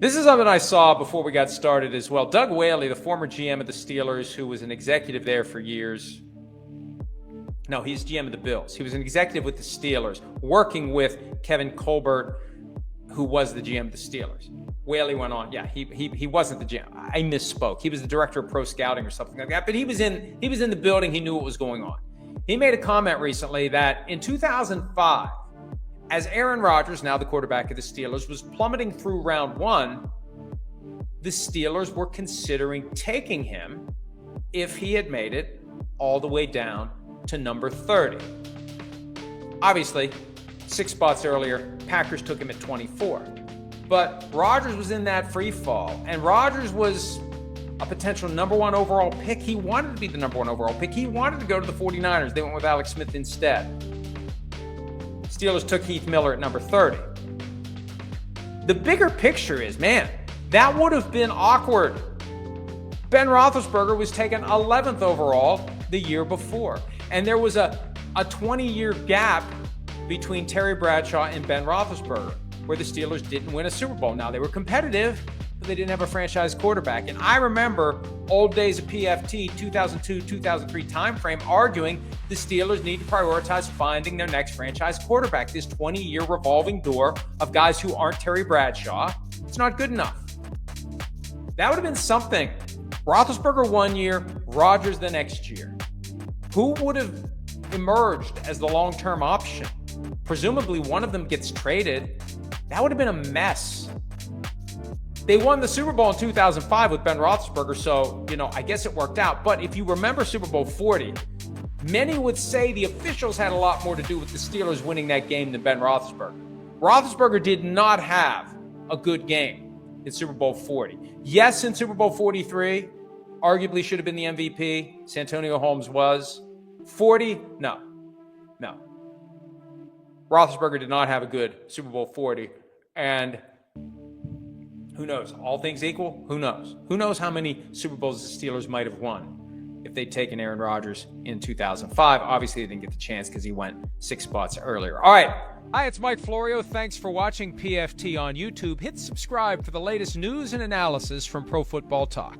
This is something I saw before we got started as well. Doug Whaley, the former GM of the Steelers, who was an executive there for years. No, he's GM of the Bills. He was an executive with the Steelers, working with Kevin Colbert, who was the GM of the Steelers. Whaley went on. Yeah, he wasn't the GM. I misspoke. He was the director of pro scouting or something like that. But he was in the building. He knew what was going on. He made a comment recently that in 2005, as Aaron Rodgers, now the quarterback of the Steelers, was plummeting through round one, the Steelers were considering taking him if he had made it all the way down to number 30. Obviously, 6 spots earlier, Packers took him at 24. But Rodgers was in that free fall, and Rodgers was a potential number 1 overall pick. He wanted to be the number 1 overall pick. He wanted to go to the 49ers. They went with Alex Smith instead. Steelers took Heath Miller at number 30. The bigger picture is, man, that would have been awkward. Ben Roethlisberger was taken 11th overall the year before. And there was a 20-year gap between Terry Bradshaw and Ben Roethlisberger, where the Steelers didn't win a Super Bowl. Now, they were competitive, but they didn't have a franchise quarterback. And I remember old days of PFT, 2002, 2003 timeframe, arguing the Steelers need to prioritize finding their next franchise quarterback. This 20-year revolving door of guys who aren't Terry Bradshaw, it's not good enough. That would have been something. Roethlisberger 1 year, Rodgers the next year. Who would have emerged as the long-term option? Presumably one of them gets traded. That would have been a mess. They won the Super Bowl in 2005 with Ben Roethlisberger, so, I guess it worked out. But if you remember Super Bowl 40, many would say the officials had a lot more to do with the Steelers winning that game than Ben Roethlisberger. Roethlisberger did not have a good game in Super Bowl 40. Yes, in Super Bowl 43, arguably should have been the MVP. Santonio Holmes was. 40, no. Roethlisberger did not have a good Super Bowl 40. And who knows? All things equal, who knows? Who knows how many Super Bowls the Steelers might have won if they'd taken Aaron Rodgers in 2005. Obviously, they didn't get the chance because he went 6 spots earlier. All right. Hi, it's Mike Florio. Thanks for watching PFT on YouTube. Hit subscribe for the latest news and analysis from Pro Football Talk.